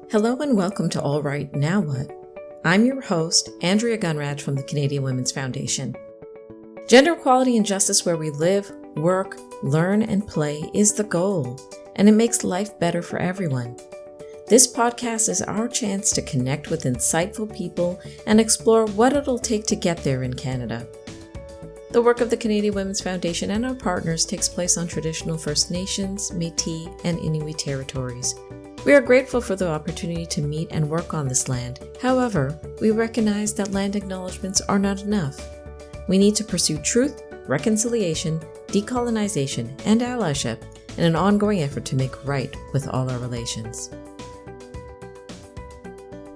Hello and welcome to All Right, Now What? I'm your host, Andrea Gunrad from the Canadian Women's Foundation. Gender equality and justice where we live, work, learn, and play is the goal, and it makes life better for everyone. This podcast is our chance to connect with insightful people and explore what it'll take to get there in Canada. The work of the Canadian Women's Foundation and our partners takes place on traditional First Nations, Métis, and Inuit territories. We are grateful for the opportunity to meet and work on this land. However, we recognize that land acknowledgements are not enough. We need to pursue truth, reconciliation, decolonization, and allyship in an ongoing effort to make right with all our relations.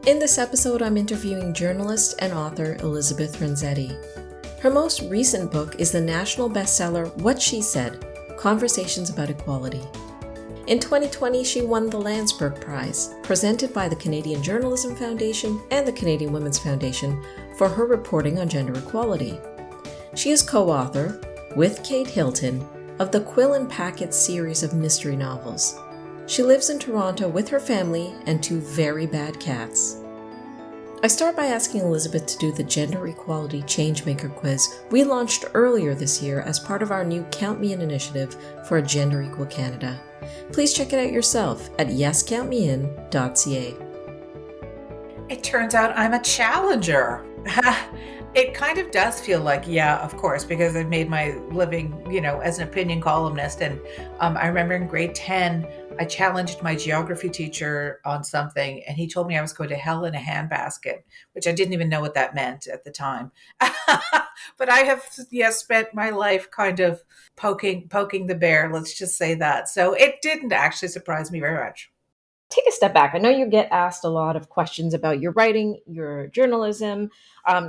In this episode, I'm interviewing journalist and author Elizabeth Renzetti. Her most recent book is the national bestseller What She Said: Conversations About Equality. In 2020, she won the Landsberg Prize, presented by the Canadian Journalism Foundation and the Canadian Women's Foundation, for her reporting on gender equality. She is co-author, with Kate Hilton, of the Quill Packet series of mystery novels. She lives in Toronto with her family and two very bad cats. I start by asking Elizabeth to do the Gender Equality Changemaker quiz we launched earlier this year as part of our new Count Me In initiative for a gender equal Canada. Please check it out yourself at yescountmein.ca. It turns out I'm a challenger. It kind of does feel like, yeah, of course, because I've made my living, as an opinion columnist. And I remember in grade 10, I challenged my geography teacher on something, and he told me I was going to hell in a handbasket, which I didn't even know what that meant at the time. But I have, spent my life kind of poking the bear. Let's just say that. So it didn't actually surprise me very much. Take a step back. I know you get asked a lot of questions about your writing, your journalism,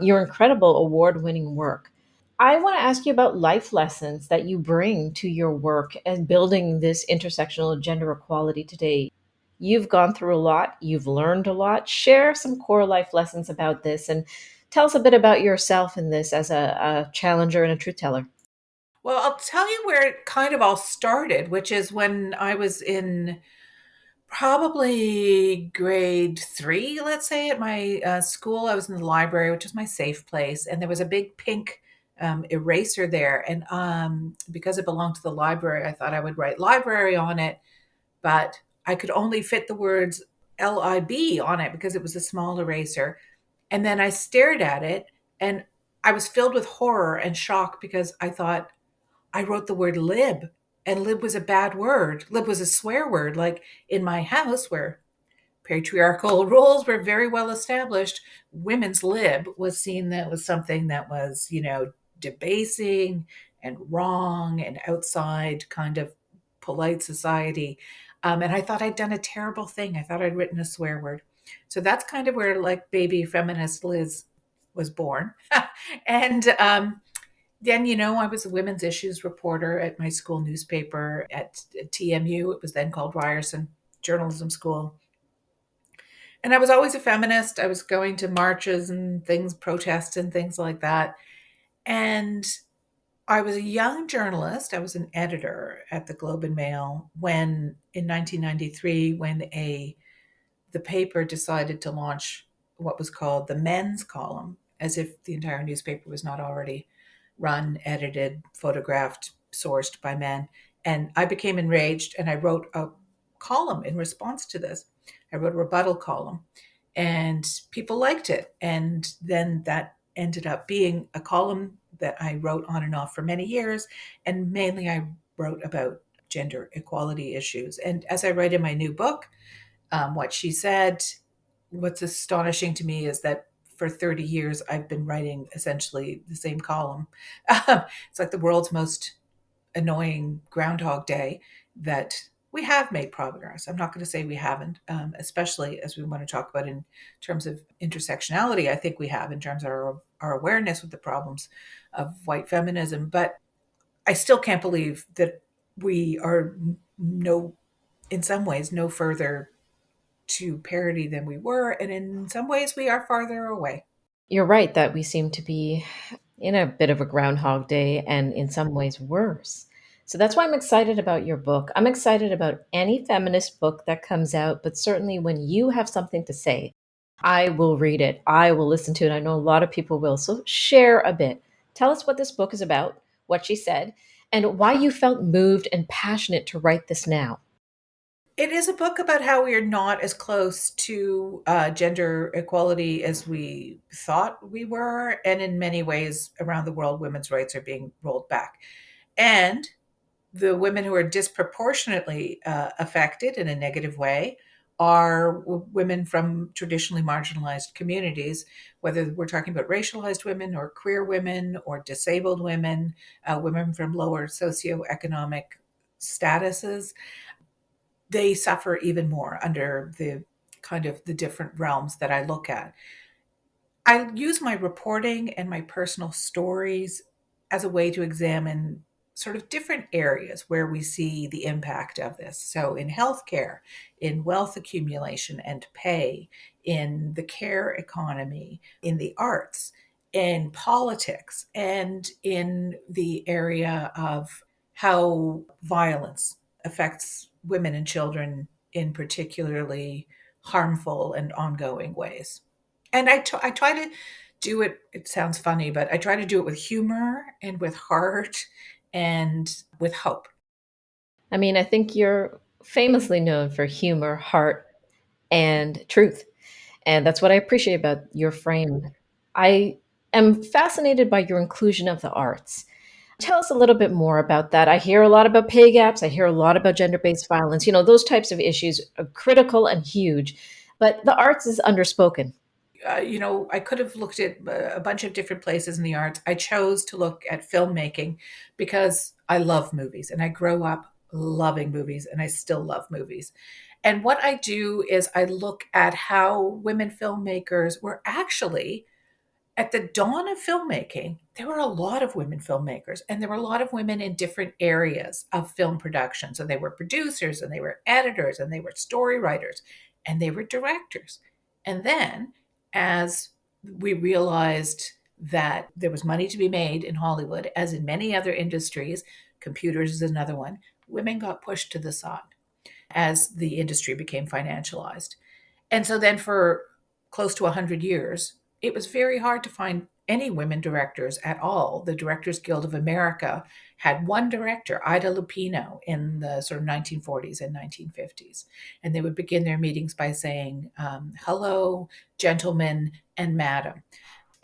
your incredible award-winning work. I want to ask you about life lessons that you bring to your work and building this intersectional gender equality today. You've gone through a lot, you've learned a lot. Share some core life lessons about this and tell us a bit about yourself in this as a challenger and a truth teller. Well, I'll tell you where it kind of all started, which is when I was in probably grade 3, let's say, at my school. I was in the library, which is my safe place, and there was a big pink eraser there. And because it belonged to the library, I thought I would write library on it, but I could only fit the words LIB on it because it was a small eraser. And then I stared at it, and I was filled with horror and shock because I thought I wrote the word lib, and lib was a bad word. Lib was a swear word. Like in my house, where patriarchal roles were very well established, women's lib was seen that was something that was, debasing and wrong and outside kind of polite society. And I thought I'd done a terrible thing. I thought I'd written a swear word. So that's kind of where like baby feminist Liz was born. And then, I was a women's issues reporter at my school newspaper at TMU. It was then called Ryerson Journalism School. And I was always a feminist. I was going to marches and things, protests and things like that. And I was a young journalist. I was an editor at the Globe and Mail when, in 1993, when the paper decided to launch what was called the men's column, as if the entire newspaper was not already run, edited, photographed, sourced by men. And I became enraged, and I wrote a column in response to this. I wrote a rebuttal column, and people liked it. And then that ended up being a column that I wrote on and off for many years. And mainly I wrote about gender equality issues. And as I write in my new book, What She Said, what's astonishing to me is that for 30 years, I've been writing essentially the same column. It's like the world's most annoying Groundhog Day that we have made progress. I'm not going to say we haven't, especially as we want to talk about in terms of intersectionality. I think we have in terms of our awareness with the problems of white feminism. But I still can't believe that we are in some ways, no further to parity than we were, and in some ways we are farther away. You're right that we seem to be in a bit of a Groundhog Day and in some ways worse. So that's why I'm excited about your book. I'm excited about any feminist book that comes out, but certainly when you have something to say, I will read it. I will listen to it. I know a lot of people will. So share a bit. Tell us what this book is about, what she said, and why you felt moved and passionate to write this now. It is a book about how we are not as close to gender equality as we thought we were. And in many ways around the world, women's rights are being rolled back. And the women who are disproportionately affected in a negative way are women from traditionally marginalized communities, whether we're talking about racialized women or queer women or disabled women, women from lower socioeconomic statuses. They suffer even more under the kind of the different realms that I look at. I use my reporting and my personal stories as a way to examine sort of different areas where we see the impact of this. So, in healthcare, in wealth accumulation and pay, in the care economy, in the arts, in politics, and in the area of how violence affects women and children in particularly harmful and ongoing ways. And I try to do it, it sounds funny, but I try to do it with humor and with heart and with hope. I mean, I think you're famously known for humor, heart, and truth. And that's what I appreciate about your frame. I am fascinated by your inclusion of the arts. Tell us a little bit more about that. I hear a lot about pay gaps. I hear a lot about gender based violence. Those types of issues are critical and huge, but the arts is underspoken. I could have looked at a bunch of different places in the arts. I chose to look at filmmaking because I love movies and I grew up loving movies and I still love movies. And what I do is I look at how women filmmakers were actually at the dawn of filmmaking, there were a lot of women filmmakers, and there were a lot of women in different areas of film production. So they were producers, and they were editors, and they were story writers, and they were directors. And then, as we realized that there was money to be made in Hollywood, as in many other industries, computers is another one, women got pushed to the side as the industry became financialized. And so then for close to 100 years, it was very hard to find any women directors at all. The Directors Guild of America had one director, Ida Lupino, in the sort of 1940s and 1950s. And they would begin their meetings by saying, hello, gentlemen and madam.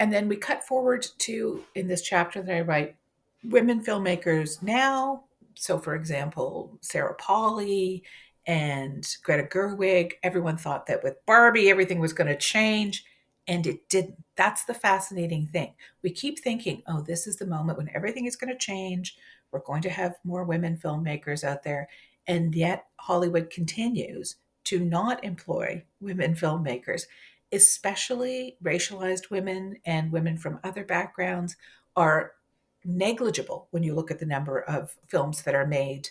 And then we cut forward to, in this chapter that I write, women filmmakers now. So, for example, Sarah Polley and Greta Gerwig, everyone thought that with Barbie, everything was going to change. And it didn't. That's the fascinating thing. We keep thinking, oh, this is the moment when everything is going to change. We're going to have more women filmmakers out there. And yet, Hollywood continues to not employ women filmmakers, especially racialized women and women from other backgrounds are negligible when you look at the number of films that are made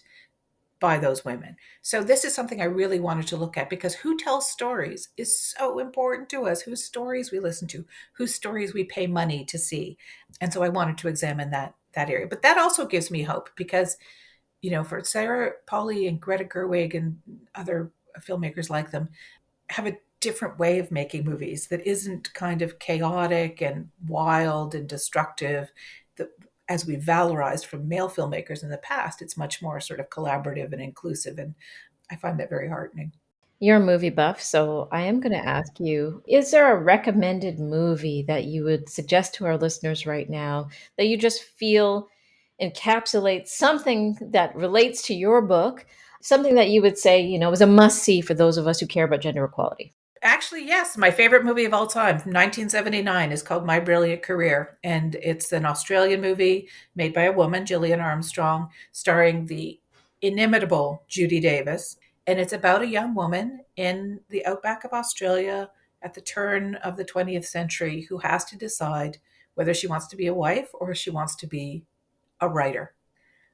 by those women. So this is something I really wanted to look at because who tells stories is so important to us, whose stories we listen to, whose stories we pay money to see. And so I wanted to examine that area. But that also gives me hope because, for Sarah Polley and Greta Gerwig and other filmmakers like them, have a different way of making movies that isn't kind of chaotic and wild and destructive that as we valorized from male filmmakers in the past. It's much more sort of collaborative and inclusive, and I find that very heartening. You're a movie buff, so I am going to ask you, is there a recommended movie that you would suggest to our listeners right now that you just feel encapsulates something that relates to your book, something that you would say, is a must see for those of us who care about gender equality? Actually, yes, my favorite movie of all time from 1979 is called My Brilliant Career, and it's an Australian movie made by a woman, Gillian Armstrong, starring the inimitable Judy Davis, and it's about a young woman in the outback of Australia at the turn of the 20th century who has to decide whether she wants to be a wife or she wants to be a writer.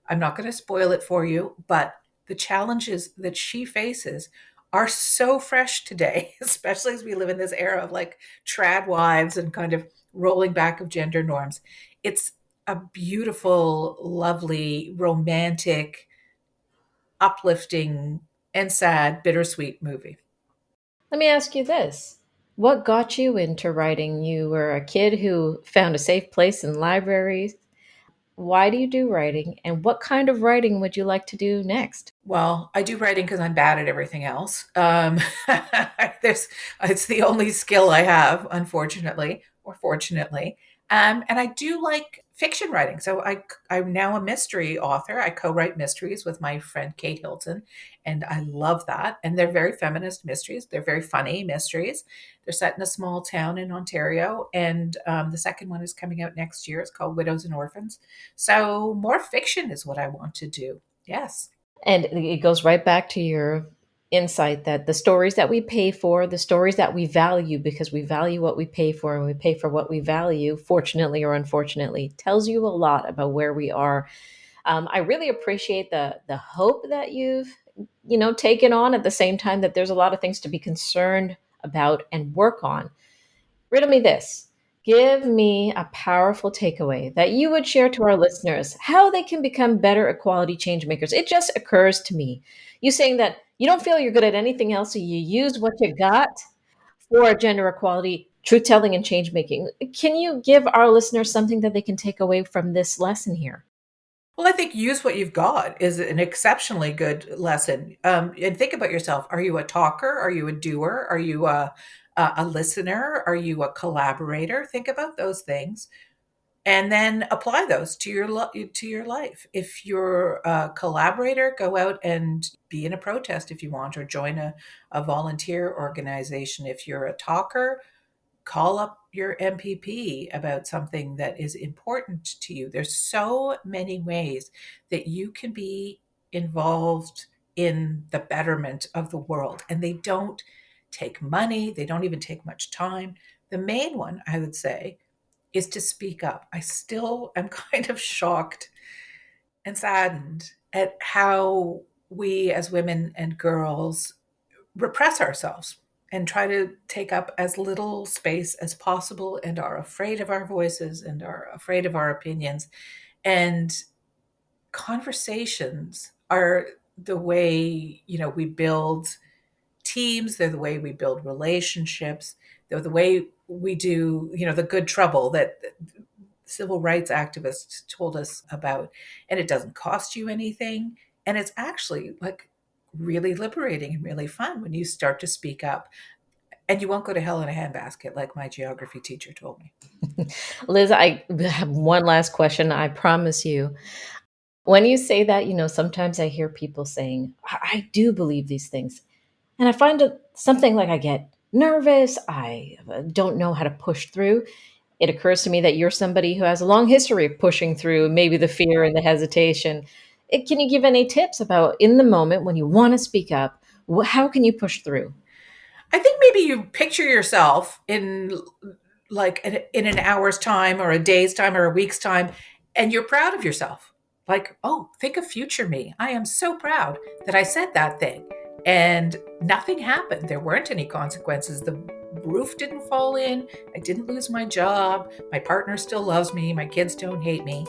I'm not going to spoil it for you, but the challenges that she faces are so fresh today, especially as we live in this era of like trad wives and kind of rolling back of gender norms. It's a beautiful, lovely, romantic, uplifting, and sad, bittersweet movie. Let me ask you this. What got you into writing? You were a kid who found a safe place in libraries. Why do you do writing? And what kind of writing would you like to do next? Well, I do writing because I'm bad at everything else. There's, it's the only skill I have, unfortunately, or fortunately. And I do like fiction writing. So I'm now a mystery author. I co-write mysteries with my friend Kate Hilton, and I love that. And they're very feminist mysteries. They're very funny mysteries. They're set in a small town in Ontario, and the second one is coming out next year. It's called Widows and Orphans. So more fiction is what I want to do. Yes. And it goes right back to your insight that the stories that we pay for, the stories that we value because we value what we pay for and we pay for what we value, fortunately or unfortunately, tells you a lot about where we are. I really appreciate the hope that you've taken on at the same time that there's a lot of things to be concerned about and work on. Riddle me this. Give me a powerful takeaway that you would share to our listeners how they can become better equality change makers. It just occurs to me. You saying that you don't feel you're good at anything else, so you use what you got for gender equality, truth telling, and change making. Can you give our listeners something that they can take away from this lesson here? Well, I think use what you've got is an exceptionally good lesson. And think about yourself. Are you a talker? Are you a doer? Are you a listener? Are you a collaborator? Think about those things and then apply those to to your life. If you're a collaborator, go out and be in a protest if you want, or join a volunteer organization. If you're a talker, call up your MPP about something that is important to you. There's so many ways that you can be involved in the betterment of the world, and they don't take money, they don't even take much time. The main one, I would say, is to speak up. I still am kind of shocked and saddened at how we as women and girls repress ourselves and try to take up as little space as possible and are afraid of our voices and are afraid of our opinions. And conversations are the way, we build teams, they're the way we build relationships, they're the way we do, the good trouble that civil rights activists told us about. And it doesn't cost you anything. And it's actually like really liberating and really fun when you start to speak up. And you won't go to hell in a handbasket, like my geography teacher told me. Liz, I have one last question, I promise you. When you say that, sometimes I hear people saying, I do believe these things. And I find it something like I get nervous. I don't know how to push through. It occurs to me that you're somebody who has a long history of pushing through maybe the fear and the hesitation. Can you give any tips about in the moment when you want to speak up? How can you push through? I think maybe you picture yourself in in an hour's time or a day's time or a week's time, and you're proud of yourself. Like, oh, think of future me. I am so proud that I said that thing. And nothing happened. There weren't any consequences. The roof didn't fall in. I didn't lose my job. My partner still loves me. My kids don't hate me.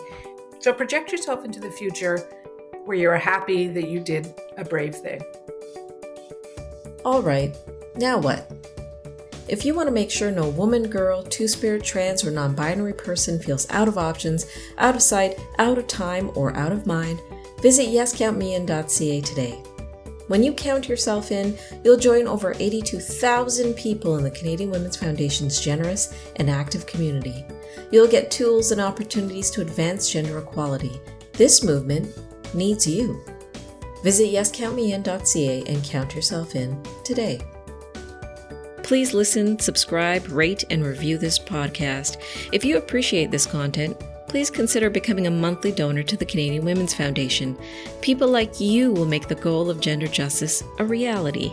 So project yourself into the future where you're happy that you did a brave thing. All right, now what? If you want to make sure no woman, girl, two-spirit, trans, or non-binary person feels out of options, out of sight, out of time, or out of mind, visit yescountmein.ca today. When you count yourself in, you'll join over 82,000 people in the Canadian Women's Foundation's generous and active community. You'll get tools and opportunities to advance gender equality. This movement needs you. Visit yescountmein.ca and count yourself in today. Please listen, subscribe, rate, and review this podcast. If you appreciate this content, please consider becoming a monthly donor to the Canadian Women's Foundation. People like you will make the goal of gender justice a reality.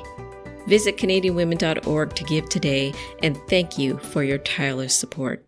Visit CanadianWomen.org to give today, and thank you for your tireless support.